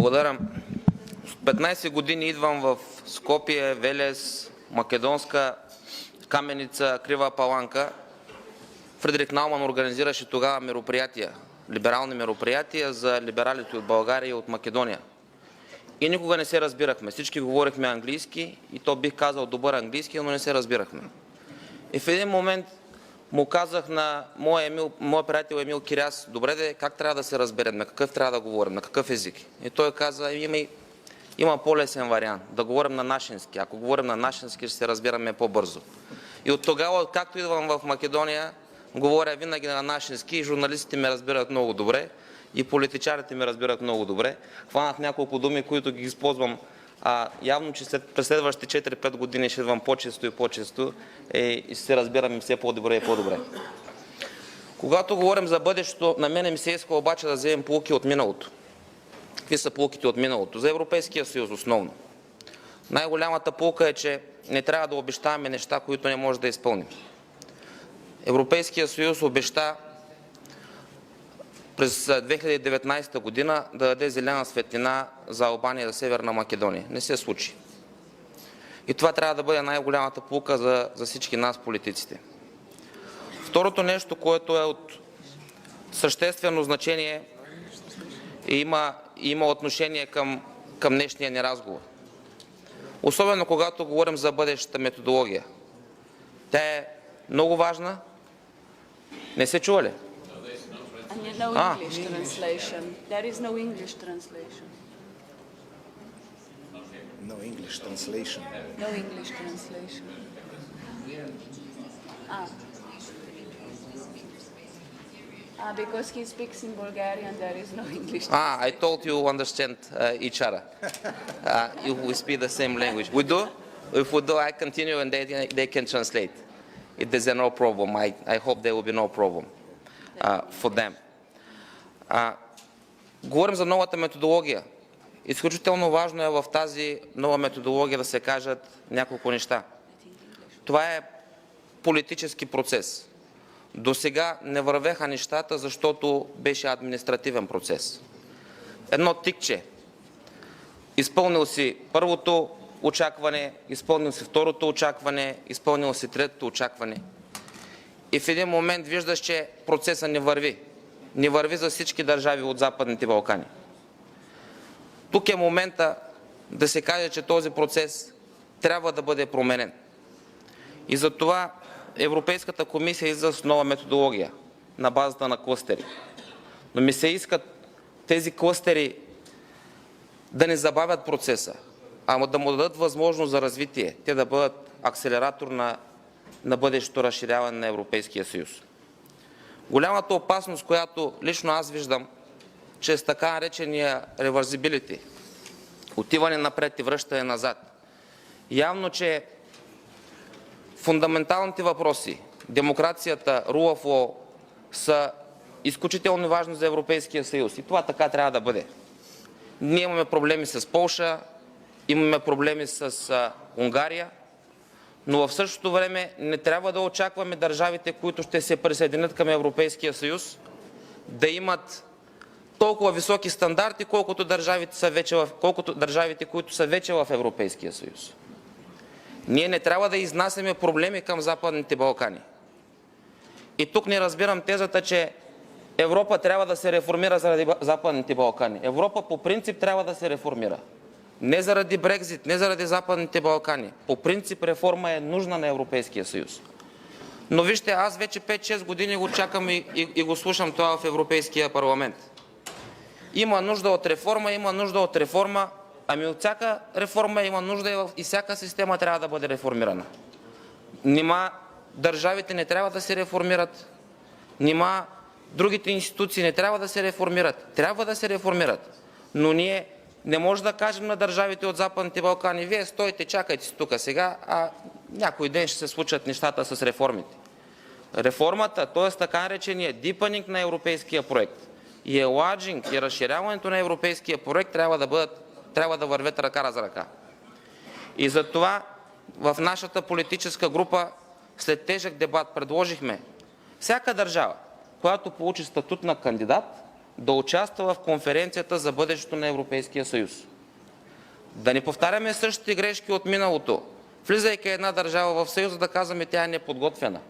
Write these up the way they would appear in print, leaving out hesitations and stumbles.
Благодаря. 15 години идвам в Скопие, Велес, Македонска, Каменица, Крива Паланка. Фридрих Науман организираше тогава мероприятия, либерални мероприятия за либералите от България и от Македония. И никога не се разбирахме. Всички говорихме английски и то бих казал добър английски, но не се разбирахме. И в един момент му казах на моя приятел Емил Киряс: добре, как трябва да се разберем, на какъв трябва да говорим, на какъв език? И той каза: има по-лесен вариант, да говорим на нашински. Ако говорим на нашински, ще се разбираме по-бързо. И от тогава, както идвам в Македония, говоря винаги на нашински и журналистите ме разбират много добре, и политичарите ме разбират много добре. Хванах няколко думи, които ги използвам. Явно, че през следващите 4-5 години ще идвам по-често и по-често и ще се разбираме все по-добре и по-добре. Когато говорим за бъдещето, на мене ми се иска обаче да вземем поуки от миналото. Какви са поуките от миналото? За Европейския съюз основно. Най-голямата поука е, че не трябва да обещаваме неща, които не може да изпълним. Европейския съюз обеща през 2019 година да даде зелена светлина за Албания и за Северна Македония. Не се случи. И това трябва да бъде най-голямата поука за всички нас, политиците. Второто нещо, което е от съществено значение и има отношение към днешния ни разговор. Особено когато говорим за бъдещата методология. Тя е много важна. Не се чува ли? No English translation. There is no English translation. No English translation. No English translation. Because he speaks in Bulgarian, there is no English translation. I told you understand each other. We speak the same language. We do? If we do, I continue and they can translate. It is no problem. I hope there will be no problem for them. Говорим за новата методология. Изключително важно е в тази нова методология да се кажат няколко неща. Това е политически процес. До сега не вървеха нещата, защото беше административен процес. Едно тикче. Изпълнил си първото очакване, изпълнил си второто очакване, изпълнил си третото очакване. И в един момент виждаш, че процесът не върви. Не върви за всички държави от Западните Балкани. Тук е момента да се каже, че този процес трябва да бъде променен. И затова Европейската комисия излиза с нова методология на базата на клъстери. Но ми се искат тези клъстери да не забавят процеса, ама да му дадат възможност за развитие, те да бъдат акселератор на бъдещето разширяване на Европейския съюз. Голямата опасност, която лично аз виждам, чрез така наречения reversibility, отиване напред и връщане назад. Явно, че фундаменталните въпроси, демокрацията, rule of law, са изключително важни за Европейския съюз. И това така трябва да бъде. Ние имаме проблеми с Полша, имаме проблеми с Унгария, но в същото време не трябва да очакваме държавите, които ще се присъединят към Европейския съюз, да имат толкова високи стандарти, колкото държавите, които са вече в Европейския съюз. Ние не трябва да изнасяме проблеми към Западните Балкани. И тук не разбирам тезата, че Европа трябва да се реформира заради Западните Балкани. Европа по принцип трябва да се реформира. Не заради Брекзит, не заради Западните Балкани. По принцип реформа е нужна на Европейския съюз. Но вижте, аз вече 5-6 години го чакам и го слушам това в Европейския парламент. Има нужда от реформа, ами от всяка реформа има нужда и всяка система трябва да бъде реформирана. Нима държавите не трябва да се реформират, нима другите институции не трябва да се реформират. Трябва да се реформират, но ние не може да кажем на държавите от Западните Балкани: вие стойте, чакайте си тук сега, а някой ден ще се случат нещата с реформите. Реформата, т.е. така наречения дипанинг на европейския проект и enlarging и разширяването на европейския проект трябва да вървят ръка за ръка. И затова в нашата политическа група след тежък дебат предложихме всяка държава, която получи статут на кандидат, да участва в конференцията за бъдещето на Европейския съюз. Да не повтаряме същите грешки от миналото, влизайки една държава в Съюза, да казваме, тя е неподготвена.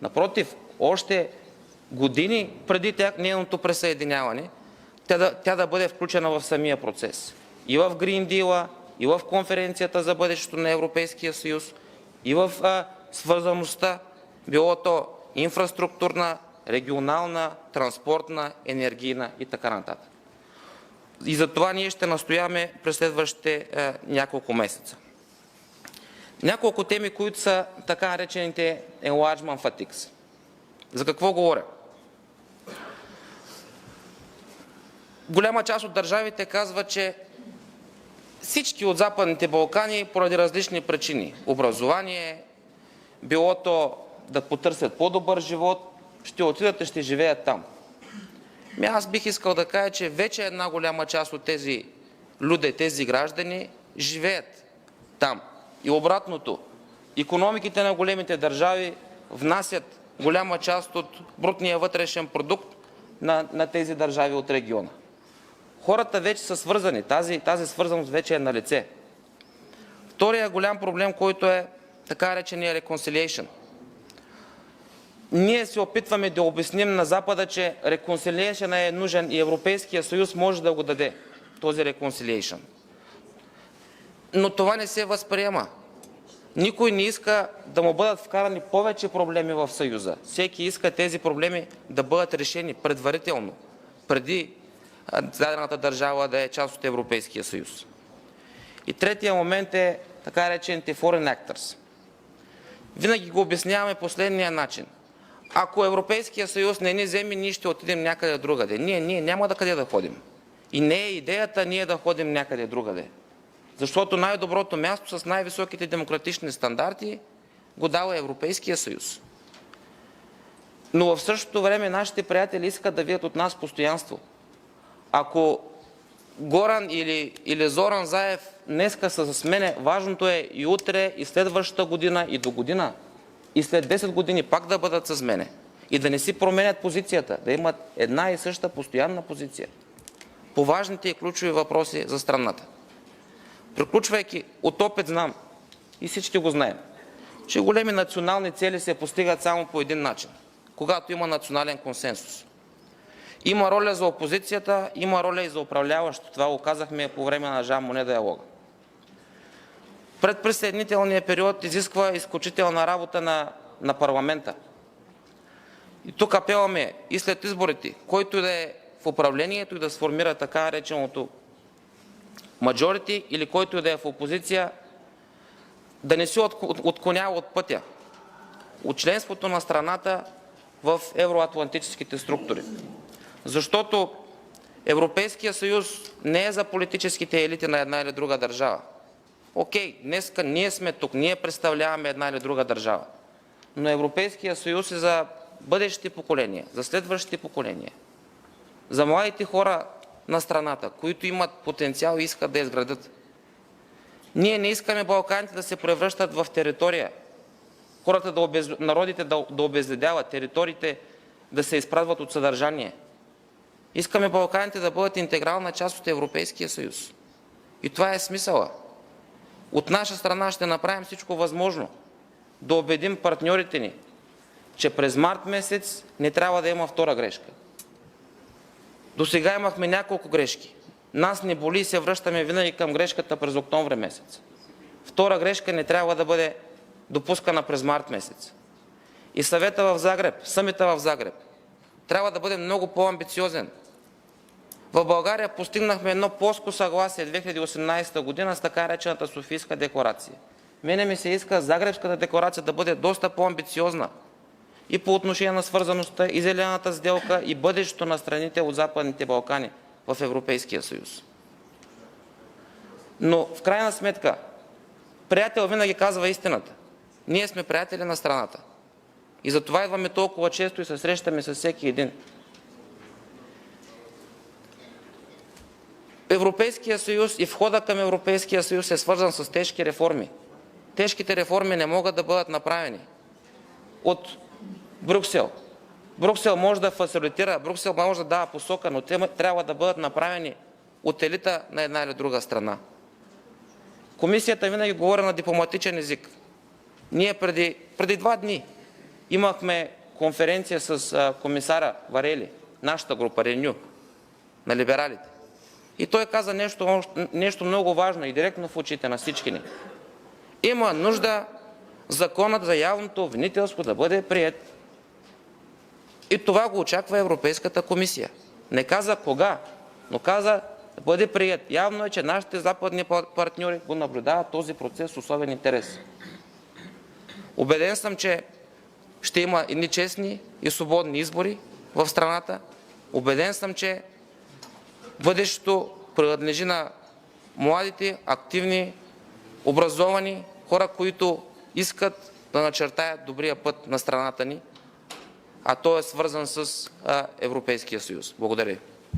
Напротив, още години преди нейното присъединяване, тя да бъде включена в самия процес. И в Green Deal, и в конференцията за бъдещето на Европейския съюз, и в свързаността, било то инфраструктурна, регионална, транспортна, енергийна и така нататък. И за това ние ще настояваме през следващите няколко месеца. Няколко теми, които са така наречените enlargement fatigues. За какво говоря? Голяма част от държавите казва, че всички от Западните Балкани поради различни причини, образование, било то да потърсят по-добър живот, ще отидат и ще живеят там. Аз бих искал да кажа, че вече една голяма част от тези люди, тези граждани живеят там. И обратното, икономиките на големите държави внасят голяма част от брутния вътрешен продукт на тези държави от региона. Хората вече са свързани, тази свързаност вече е на лице. Втория голям проблем, който е така речения reconciliation. Ние се опитваме да обясним на Запада, че reconciliation е нужен и Европейския съюз може да го даде, този reconciliation. Но това не се възприема. Никой не иска да му бъдат вкарани повече проблеми в Съюза. Всеки иска тези проблеми да бъдат решени предварително, преди дадената държава да е част от Европейския съюз. И третия момент е така речените foreign actors. Винаги го обясняваме последния начин. Ако Европейския съюз не ни вземе, ние ще отидем някъде другаде. Ние няма да къде да ходим. И не е идеята ние да ходим някъде другаде. Защото най-доброто място с най-високите демократични стандарти го дава Европейския съюз. Но в същото време нашите приятели искат да видят от нас постоянство. Ако Горан или Зоран Заев днеска са с мене, важното е и утре, и следващата година, и до година, и след 10 години пак да бъдат с мене. И да не си променят позицията, да имат една и съща постоянна позиция по важните и ключови въпроси за страната. Приключвайки, от опит знам, и всички го знаем, че големи национални цели се постигат само по един начин, когато има национален консенсус. Има роля за опозицията, има роля и за управляващото. Това го казахме по време на Жан Моне диалога. Предприсъединителният период изисква изключителна работа на парламента. И тук апелваме и след изборите, който да е в управлението и да сформира така нареченото majority, или който да е в опозиция, да не се отклонява от пътя, от членството на страната в евроатлантическите структури. Защото Европейския съюз не е за политическите елити на една или друга държава. Окей, днеска ние сме тук, ние представляваме една или друга държава. Но Европейския съюз е за бъдещите поколения, за следващите поколения, за младите хора на страната, които имат потенциал и искат да изградят. Ние не искаме Балканите да се превръщат в територия, народите да обезлюдяват, териториите да се изпразват от съдържание. Искаме Балканите да бъдат интегрална част от Европейския съюз. И това е смисъла. От наша страна ще направим всичко възможно да убедим партньорите ни, че през март месец не трябва да има втора грешка. До сега имахме няколко грешки. Нас не боли и се връщаме винаги към грешката през октомври месец. Втора грешка не трябва да бъде допускана през март месец. И съвета в Загреб, самита в Загреб, трябва да бъде много по-амбициозен. В България постигнахме едно плоско съгласие 2018 година с така речената Софийска декларация. Мене ми се иска Загребската декларация да бъде доста по-амбициозна и по отношение на свързаността, и зелената сделка, и бъдещето на страните от Западните Балкани в Европейския съюз. Но в крайна сметка, приятел винаги казва истината. Ние сме приятели на страната. И затова идваме толкова често и се срещаме с всеки един. Европейския съюз и входа към Европейския съюз е свързан с тежки реформи. Тежките реформи не могат да бъдат направени от Брюксел. Брюксел може да фасилитира, Брюксел може да дава посока, но те трябва да бъдат направени от елита на една или друга страна. Комисията винаги говори на дипломатичен език. Ние преди 2 дни имахме конференция с комисара Варели, нашата група Реню, на либералите. И той каза нещо много важно и директно в очите на всички ни. Има нужда законът за явното обвинителство да бъде приет. И това го очаква Европейската комисия. Не каза кога, но каза да бъде приет. Явно е, че нашите западни партньори го наблюдават този процес с особен интерес. Убеден съм, че ще има едни честни и свободни избори в страната. Убеден съм, че бъдещето принадлежи на младите, активни, образовани хора, които искат да начертаят добрия път на страната ни, а той е свързан с Европейския съюз. Благодаря ви.